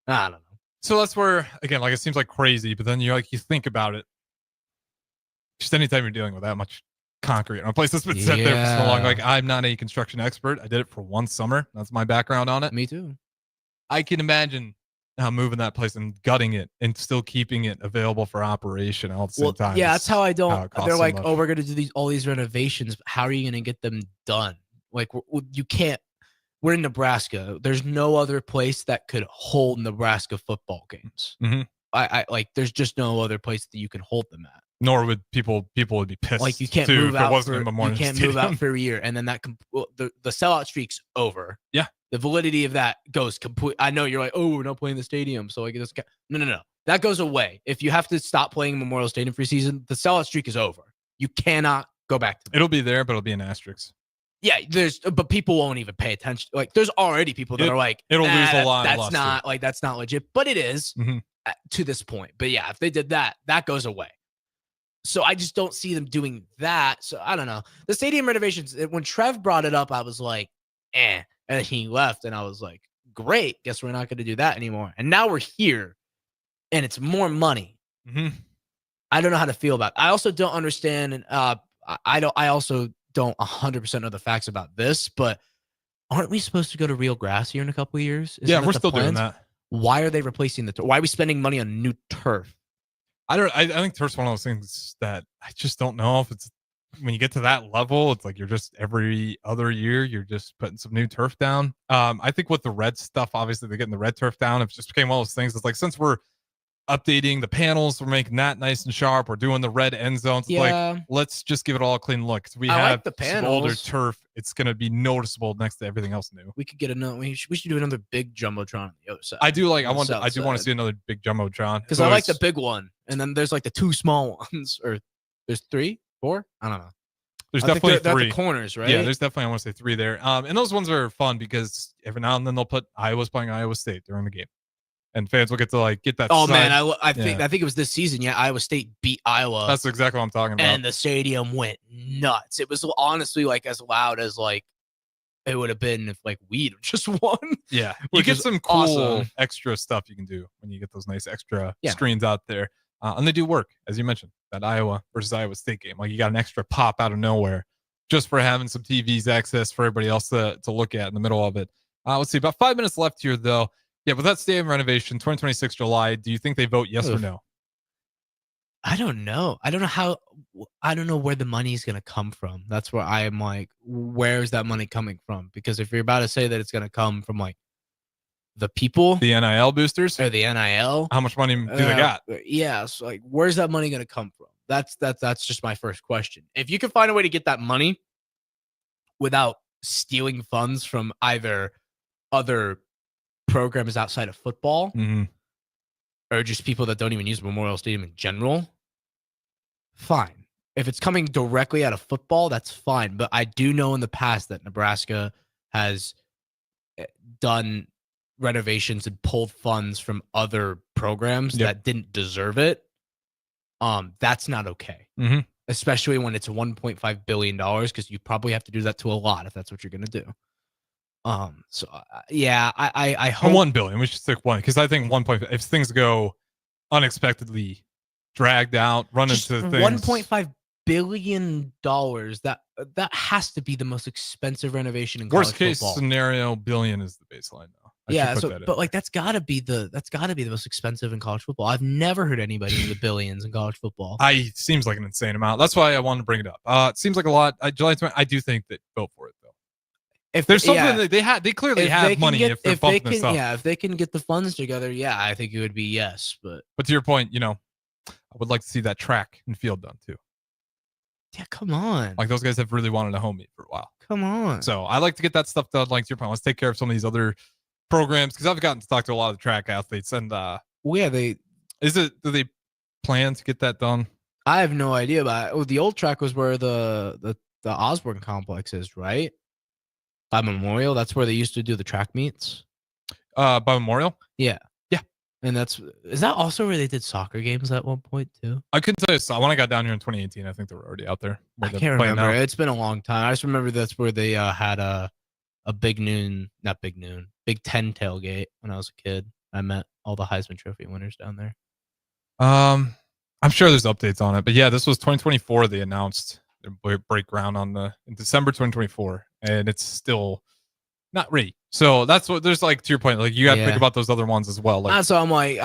I don't know. So that's where, again, like, it seems like crazy, but then you think about it. Just anytime you're dealing with that much concrete on a place that's been set there for so long. Like, I'm not a construction expert. I did it for one summer. That's my background on it. Me too. I can imagine how moving that place and gutting it and still keeping it available for operation all at the same time. Yeah, that's how I don't. They're like, so oh, we're gonna do all these renovations. How are you gonna get them done? Like, you can't. We're in Nebraska. There's no other place that could hold Nebraska football games. I like. There's just no other place that you can hold them at. Nor would people would be pissed. Like, you can't too, move out. You can't move out for a year, and then the sellout streak's over. Yeah, the validity of that goes complete. I know you're like, oh, we're not playing the stadium, so like, no. That goes away if you have to stop playing Memorial Stadium for a season. The sellout streak is over. You cannot go back to that. It'll be there, but it'll be an asterisk. Yeah, but people won't even pay attention. Like, there's already people that are like, it'll lose a lot. That's not legit, but it is to this point. But yeah, if they did that, that goes away. So I just don't see them doing that. So I don't know. The stadium renovations, when Trev brought it up, I was like, and he left, and I was like, great. Guess we're not going to do that anymore. And now we're here, and it's more money. I don't know how to feel about it. I also don't understand, and I also don't 100% know the facts about this, but aren't we supposed to go to real grass here in a couple of years? Yeah, we're still doing that. Why are they replacing the turf? Why are we spending money on new turf? I think turf's one of those things that I just don't know if it's, when you get to that level, it's like you're just every other year you're just putting some new turf down. I think with the red stuff, obviously they're getting the red turf down. It just became one of those things. It's like, since we're updating the panels, we're making that nice and sharp, we're doing the red end zones. It's like, let's just give it all a clean look. We have like the some older turf. It's going to be noticeable next to everything else new. We could get another. We should do another big jumbotron on the other side. I do like. I do want to see another big jumbotron, because I like the big one, and then there's like the two small ones, or there's 3, 4. I don't know. There's definitely 3. They're at the corners, right? Yeah, there's definitely, I want to say 3 there. And those ones are fun because every now and then they'll put Iowa's playing Iowa State during the game, and fans will get to get that. Oh man, I think it was this season. Yeah, Iowa State beat Iowa. That's exactly what I'm talking about. And the stadium went nuts. It was honestly like as loud as like it would have been if like we'd just won. Yeah, you get some cool extra stuff you can do when you get those nice extra screens out there, and they do work, as you mentioned, that Iowa versus Iowa State game. Like, you got an extra pop out of nowhere just for having some TVs access for everybody else to look at in the middle of it. Let's see, about 5 minutes left here though. Yeah, with that stadium renovation, 2026 July, do you think they vote yes or no? I don't know. I don't know where the money is going to come from. That's where I am like, where's that money coming from? Because if you're about to say that it's going to come from like the people, the NIL boosters, or the NIL, how much money do they got? Yeah, so like, where's that money going to come from? That's just my first question. If you can find a way to get that money without stealing funds from either other programs outside of football, or just people that don't even use Memorial Stadium in general, fine. If it's coming directly out of football, that's fine. But I do know in the past that Nebraska has done renovations and pulled funds from other programs that didn't deserve it. That's not okay. especially when it's $1.5 billion, because you probably have to do that to a lot if that's what you're going to do. So I hope 1 billion. We should stick one because I think 1.5. If things go unexpectedly dragged out, run into things. $1.5 billion. That has to be the most expensive renovation in college Worst case football. scenario, billion is the baseline though. That's gotta be the most expensive in college football. I've never heard anybody in the billions in college football. Seems like an insane amount. That's why I wanted to bring it up. It seems like a lot. July 20. I do think that vote for it though. If there's something that they clearly have money if they're bumping this up. Yeah, if they can get the funds together, yeah, I think it would be yes. But to your point, I would like to see that track and field done too. Yeah, come on. Like those guys have really wanted a home meet for a while. Come on. So I like to get that stuff done. Like to your point, let's take care of some of these other programs because I've gotten to talk to a lot of the track athletes and do they plan to get that done? I have no idea about it. The old track was where the Osborne complex is, right? By Memorial, that's where they used to do the track meets. By Memorial? Yeah. And is that also where they did soccer games at one point too? I couldn't tell you. When I got down here in 2018, I think they were already out there. I can't remember. It's been a long time. I just remember that's where they had a Big Ten tailgate when I was a kid. I met all the Heisman Trophy winners down there. I'm sure there's updates on it, but yeah, this was 2024. They announced their break ground in December 2024, and it's still not ready. So that's what there's like to your point. Like you got to think about those other ones as well. Like, that's why I'm like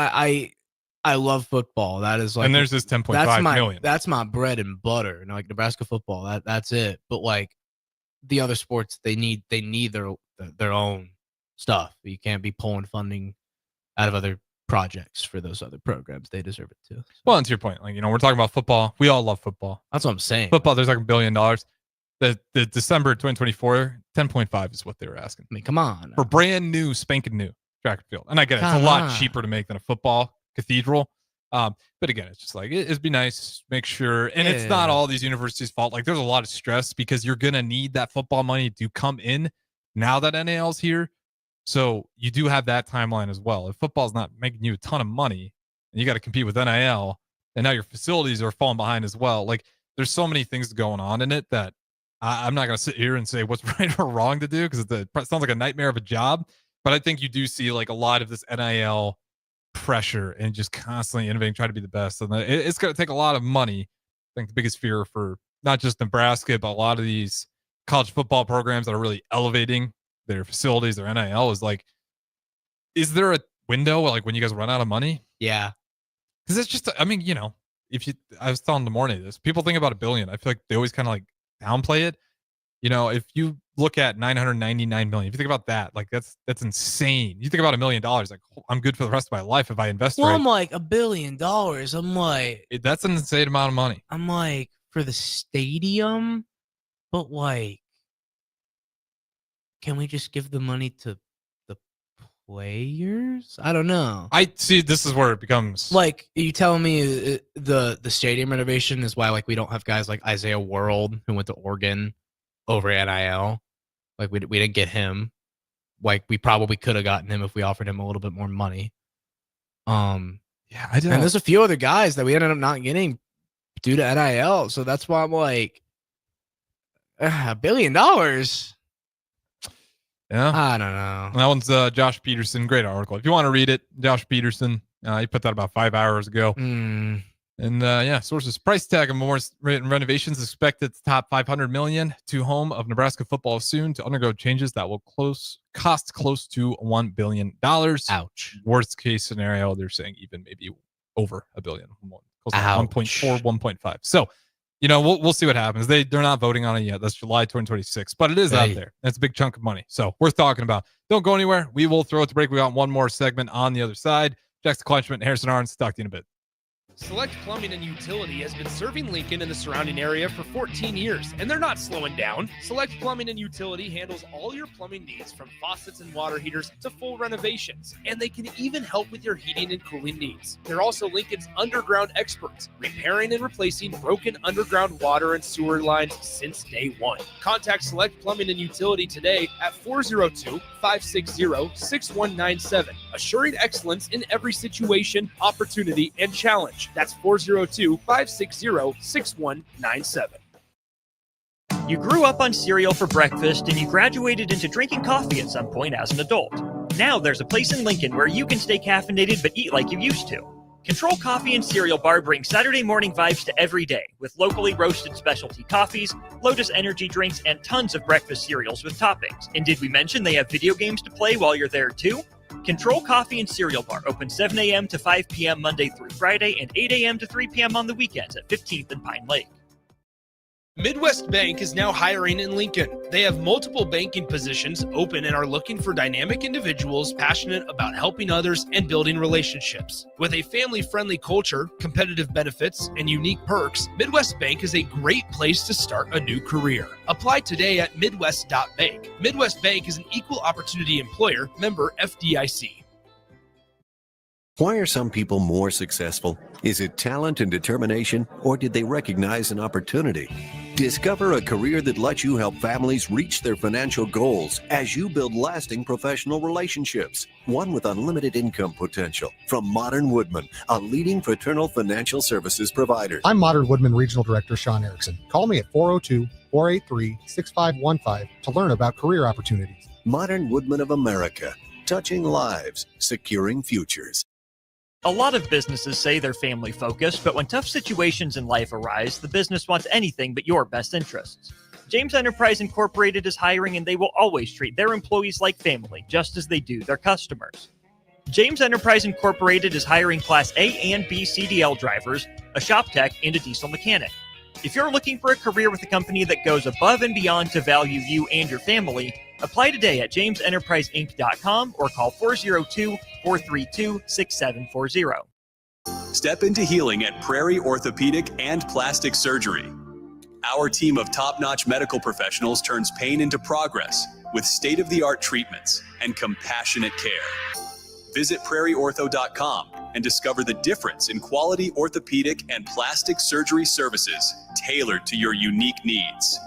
I love football. That is like, and there's this 10.5 million. That's my bread and butter. Like Nebraska football. That's it. But like the other sports, they need their own stuff. You can't be pulling funding out of other projects for those other programs. They deserve it too. So. Well, and to your point, like we're talking about football. We all love football. That's what I'm saying. Football. There's like $1 billion. The December 2024 10.5 is what they were asking. I mean, come on. For brand new, spanking new track and field. And I get it. It's a lot cheaper to make than a football cathedral. But again, it's just like, it'd be nice, make sure. And it's not all these universities' fault. Like there's a lot of stress because you're going to need that football money to come in now that NAL's here. So you do have that timeline as well. If football's not making you a ton of money and you got to compete with NIL and now your facilities are falling behind as well. Like there's so many things going on in it that I'm not going to sit here and say what's right or wrong to do because it sounds like a nightmare of a job. But I think you do see like a lot of this NIL pressure and just constantly innovating, trying to be the best. And it's going to take a lot of money. I think the biggest fear for not just Nebraska, but a lot of these college football programs that are really elevating their facilities, their NIL is like, is there a window like when you guys run out of money? Yeah. Because it's just, I mean, I was telling the morning this, people think about $1 billion. I feel like they always kind of like downplay it. If you look at 999 million, if you think about that, like that's insane. You think about $1 million, like I'm good for the rest of my life if I invest. Well, right. I'm like $1 billion. I'm like, that's an insane amount of money. I'm like for the stadium, but like, can we just give the money to the players? I don't know. I see. This is where it becomes like, are you telling me the stadium renovation is why like we don't have guys like Isaiah World who went to Oregon over NIL? Like we didn't get him. Like we probably could have gotten him if we offered him a little bit more money. Yeah, I don't. And there's a few other guys that we ended up not getting due to NIL. So that's why I'm like, $1 billion. Yeah, I don't know. That one's Josh Peterson. Great article. If you want to read it, Josh Peterson. He put that about 5 hours ago. And sources: price tag of more renovations expected to top $500 million to home of Nebraska football soon to undergo changes that will cost close to $1 billion. Ouch. Worst case scenario, they're saying even maybe over $1 billion, close to 1.4, 1.5. So, we'll see what happens. They're not voting on it yet. That's July 2026, but it is out there. That's a big chunk of money. So worth talking about. Don't go anywhere. We will throw it to break. We got one more segment on the other side. Jackson Kleinschmidt and Harrison Arens. Talk to you in a bit. Select Plumbing and Utility has been serving Lincoln and the surrounding area for 14 years, and they're not slowing down. Select Plumbing and Utility handles all your plumbing needs from faucets and water heaters to full renovations, and they can even help with your heating and cooling needs. They're also Lincoln's underground experts, repairing and replacing broken underground water and sewer lines since day one. Contact Select Plumbing and Utility today at 402-560-6197, assuring excellence in every situation, opportunity, and challenge. Cash. That's 402-560-6197. You grew up on cereal for breakfast and you graduated into drinking coffee at some point as an adult. Now there's a place in Lincoln where you can stay caffeinated but eat like you used to. Control Coffee and Cereal Bar brings Saturday morning vibes to every day with locally roasted specialty coffees, Lotus energy drinks, and tons of breakfast cereals with toppings. And did we mention they have video games to play while you're there too? Control Coffee and Cereal Bar open 7 a.m. to 5 p.m. Monday through Friday and 8 a.m. to 3 p.m. on the weekends at 15th and Pine Lake. Midwest Bank is now hiring in Lincoln. They have multiple banking positions open and are looking for dynamic individuals passionate about helping others and building relationships. With a family-friendly culture, competitive benefits, and unique perks, Midwest Bank is a great place to start a new career. Apply today at midwest.bank. Midwest Bank is an equal opportunity employer, member FDIC. Why are some people more successful? Is it talent and determination, or did they recognize an opportunity? Discover a career that lets you help families reach their financial goals as you build lasting professional relationships, one with unlimited income potential. From Modern Woodman, a leading fraternal financial services provider. I'm Modern Woodman Regional Director Sean Erickson. Call me at 402-483-6515 to learn about career opportunities. Modern Woodman of America, touching lives, securing futures. A lot of businesses say they're family focused, but when tough situations in life arise, the business wants anything but your best interests. James Enterprise Incorporated is hiring, and they will always treat their employees like family, just as they do their customers. James Enterprise Incorporated is hiring Class A and B CDL drivers, a shop tech, and a diesel mechanic. If you're looking for a career with a company that goes above and beyond to value you and your family, apply today at jamesenterpriseinc.com or call 402-432-6740. Step into healing at Prairie Orthopedic and Plastic Surgery. Our team of top-notch medical professionals turns pain into progress with state-of-the-art treatments and compassionate care. Visit prairieortho.com and discover the difference in quality orthopedic and plastic surgery services tailored to your unique needs.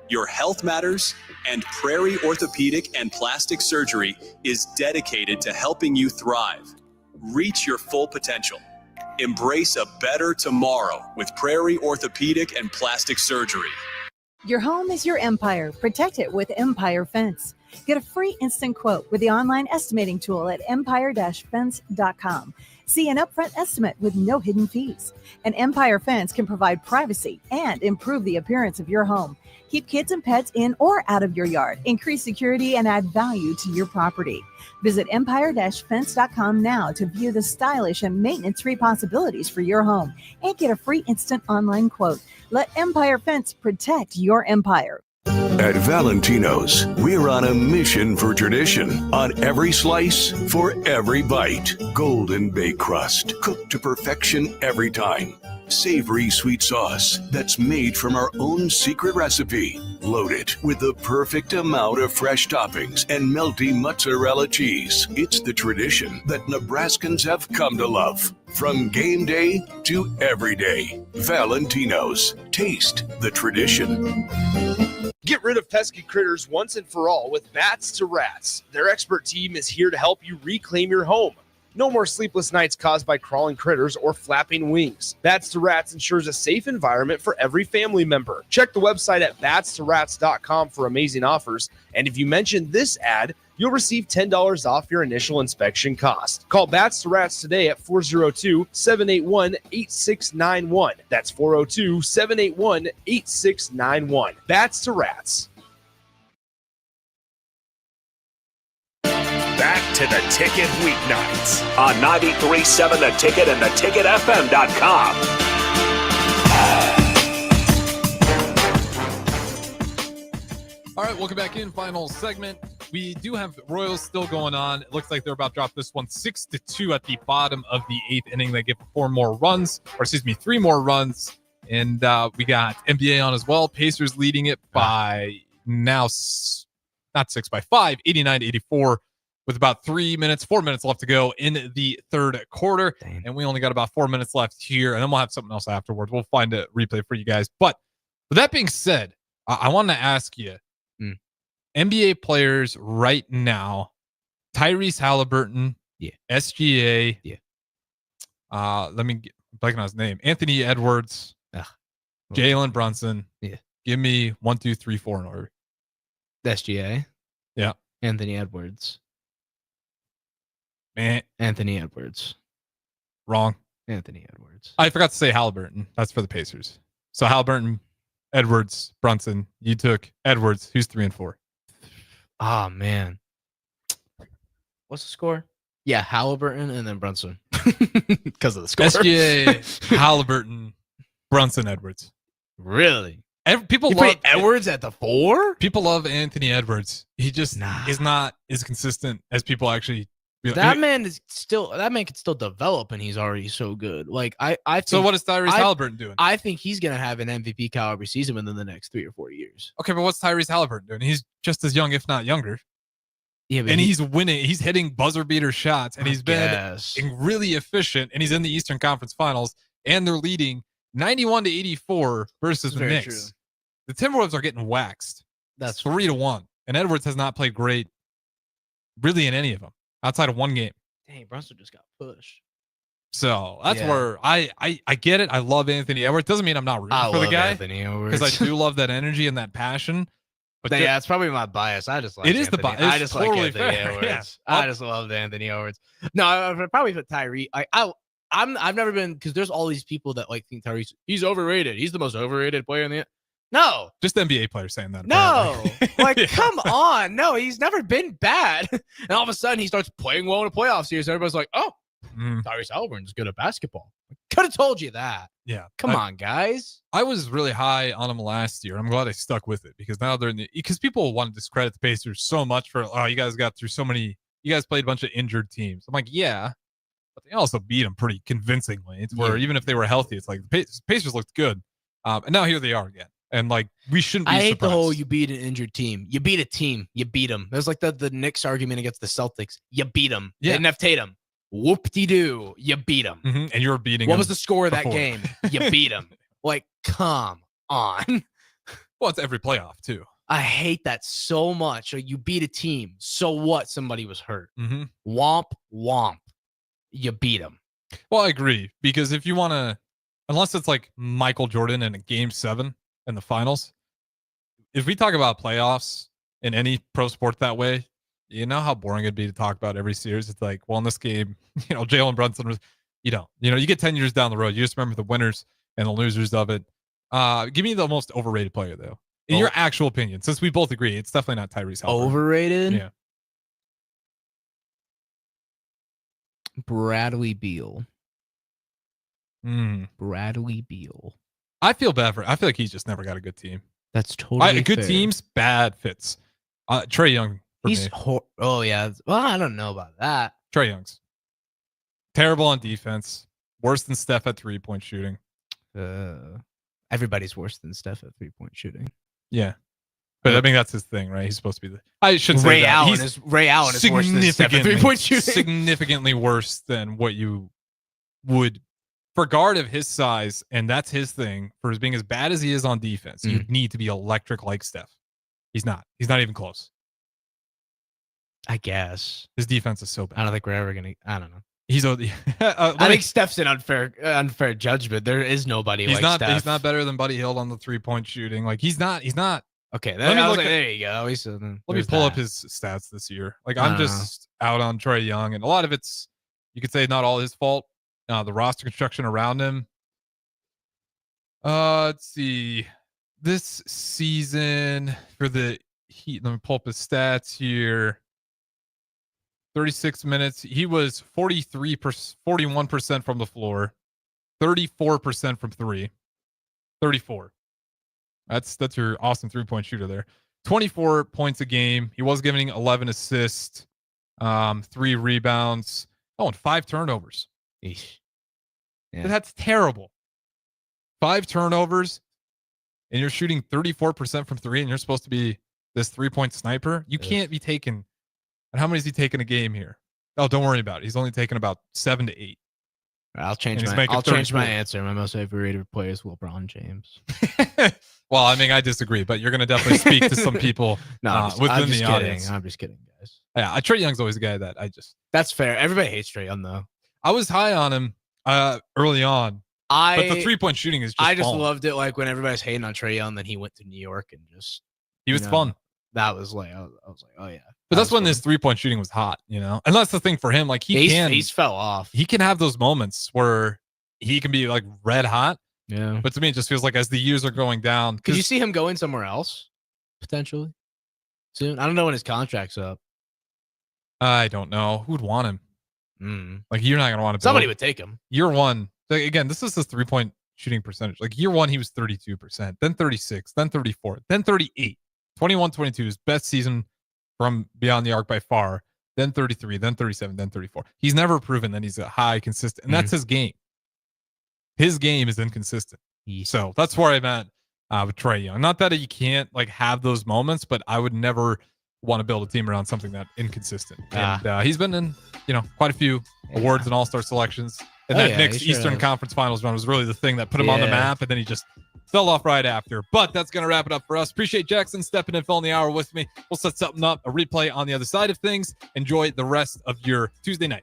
Your health matters, and Prairie Orthopedic and Plastic Surgery is dedicated to helping you thrive. Reach your full potential. Embrace a better tomorrow with Prairie Orthopedic and Plastic Surgery. Your home is your empire. Protect it with Empire Fence. Get a free instant quote with the online estimating tool at empire-fence.com. See an upfront estimate with no hidden fees. An Empire Fence can provide privacy and improve the appearance of your home. Keep kids and pets in or out of your yard. Increase security and add value to your property. Visit empire-fence.com now to view the stylish and maintenance-free possibilities for your home and get a free instant online quote. Let Empire Fence protect your empire. At Valentino's, we're on a mission for tradition. On every slice, for every bite. Golden baked crust, cooked to perfection every time. Savory sweet sauce that's made from our own secret recipe. Loaded with the perfect amount of fresh toppings and melty mozzarella cheese. It's the tradition that Nebraskans have come to love. From game day to every day. Valentino's. Taste the tradition. Get rid of pesky critters once and for all with Bats to Rats. Their expert team is here to help you reclaim your home. No more sleepless nights caused by crawling critters or flapping wings. Bats to Rats ensures a safe environment for every family member. Check the website at batstorats.com for amazing offers. And if you mention this ad, you'll receive $10 off your initial inspection cost. Call Bats to Rats today at 402-781-8691. That's 402-781-8691. Bats to Rats. Back to the Ticket Weeknights on 93.7 The Ticket and theticketfm.com. All right, welcome back in. Final segment. We do have Royals still going on. It looks like they're about to drop this one 6-2 at the bottom of the 8th inning. They give 3 more runs. And we got NBA on as well. Pacers leading it by now, not 6, by 5, 89-84. With about 4 minutes left to go in the third quarter. Dang. And we only got about 4 minutes left here. And then we'll have something else afterwards. We'll find a replay for you guys. But with that being said, I want to ask you, NBA players right now, Tyrese Halliburton, SGA. Yeah. Let me blanking on his name. Anthony Edwards, Jalen Brunson. Yeah. Give me 1, 2, 3, 4 in order. SGA. Yeah. Anthony Edwards. Anthony Edwards. Wrong. Anthony Edwards. I forgot to say Halliburton. That's for the Pacers. So Halliburton, Edwards, Brunson. You took Edwards. Who's 3 and 4? Oh, man. What's the score? Yeah, Halliburton and then Brunson. Because of the score. SGA, Halliburton, Brunson, Edwards. Really? People You love put Edwards at the 4? People love Anthony Edwards. He just is not as consistent as people actually. That man can still develop, and he's already so good. Like I think, so what is Tyrese Halliburton doing? I think he's gonna have an MVP caliber season within the next 3 or 4 years. Okay, but what's Tyrese Halliburton doing? He's just as young, if not younger. Yeah, but and he's winning. He's hitting buzzer beater shots, and he's been really efficient. And he's in the Eastern Conference Finals, and they're leading 91-84 versus the Knicks. True. The Timberwolves are getting waxed. That's 3-1, and Edwards has not played great, really, in any of them outside of one game. Dang, Brunson just got pushed. So that's where I get it. I love Anthony Edwards. Doesn't mean I'm not rooting for the guy, because I do love that energy and that passion. But yeah, it's probably my bias. I just like it is the bias. I just totally like Anthony Edwards. Yeah. I just love Anthony Edwards. No, I probably put Tyrese. I've never been, because there's all these people that like think Tyrese, he's overrated. He's the most overrated player in the. No, just NBA players saying that. No, come on. No, he's never been bad. And all of a sudden he starts playing well in a playoff series. Everybody's like, oh, Tyrese Halliburton's good at basketball. Could have told you that. Yeah. Come on, guys. I was really high on him last year. I'm glad I stuck with it, because now because people want to discredit the Pacers so much for, you guys got through so many, you guys played a bunch of injured teams. I'm like, yeah, but they also beat them pretty convincingly. It's where even if they were healthy, it's like the Pacers looked good. And now here they are again. And like, we shouldn't be I hate surprised. the whole you beat an injured team. You beat a team. You beat them. There's like the Knicks argument against the Celtics. You beat them. Yeah. They didn't have Tatum. Whoop-de-doo. You beat them. And you're beating What them was the score of that before. game? You beat them. Like, come on. Well, it's every playoff too. I hate that so much. You beat a team. So what? Somebody was hurt. Mm-hmm. Womp. You beat them. Well, I agree, because if you want to, unless it's like Michael Jordan in a Game 7 in the finals, if we talk about playoffs in any pro sport that way, you know how boring it'd be to talk about every series. It's like, well, in this game, Jalen Brunson was, you get 10 years down the road. You just remember the winners and the losers of it. Give me the most overrated player, though, in your actual opinion, since we both agree it's definitely not Tyrese Halliburton. Overrated? Yeah. Bradley Beal. Bradley Beal. I feel bad for. I feel like he's just never got a good team. That's totally good fair. teams, bad fits. Trae Young. He's oh yeah. Well, I don't know about that. Trae Young's terrible on defense. Worse than Steph at 3-point shooting. Everybody's worse than Steph at 3-point shooting. Yeah, but I mean that's his thing, right? He's supposed to be I shouldn't say Ray that. Allen is worse than Steph at 3-point shooting. Significantly worse than what you would. For a guard of his size, and that's his thing, for being as bad as he is on defense, you need to be electric like Steph. He's not. He's not even close. I guess. His defense is so bad. I don't think we're ever going to... I don't know. He's I think Steph's an unfair judgment. There is nobody like Steph. He's not better than Buddy Hield on the 3-point shooting. Like, he's not... Okay, there you go. Let me pull up his stats this year. Like, I'm just out on Trae Young, and a lot of it's, you could say, not all his fault. The roster construction around him. Let's see. This season for the Heat, let me pull up his stats here. 36 minutes. He was 41% from the floor, 34% from three, 34. That's your awesome 3-point shooter there. 24 points a game. He was giving 11 assists, 3 rebounds, and 5 turnovers. Eesh. Yeah. That's terrible. 5 turnovers, and you're shooting 34% from 3, and you're supposed to be this 3-point sniper. You can't be taking. And how many is he taking a game here? Oh, don't worry about it. He's only taking about 7 to 8. I'll change my answer. My most overrated player is LeBron James. Well, I mean, I disagree, but you're going to definitely speak to some people within the audience. I'm just kidding, guys. Yeah, Trae Young's always a guy that That's fair. Everybody hates Trae Young, though. I was high on him early on, But the 3-point shooting is just I just fun. loved it, like when everybody's hating on Trae Young, then he went to New York and just He was fun. That was like I was like, oh yeah. But that's when his 3-point shooting was hot, and that's the thing for him. Like he's fell off. He can have those moments where he can be like red hot. Yeah. But to me, it just feels like as the years are going down. Could you see him going somewhere else potentially soon? I don't know when his contract's up. I don't know who'd want him. Like you're not gonna want to. Somebody would take him. Year one, like, again, this is his 3-point shooting percentage. Like year one, he was 32%, then 36, then 34, then 38. 21-22 his best season from beyond the arc by far. Then 33, then 37, then 34. He's never proven that he's a high consistent, and that's his game. His game is inconsistent. So that's where I'm at with Trae Young. Not that you can't like have those moments, but I would never want to build a team around something that inconsistent. And he's been in, quite a few awards and all-star selections. And that Knicks Eastern Conference Finals run was really the thing that put him on the map, and then he just fell off right after. But that's going to wrap it up for us. Appreciate Jackson stepping in, filling the hour with me. We'll set something up, a replay on the other side of things. Enjoy the rest of your Tuesday night.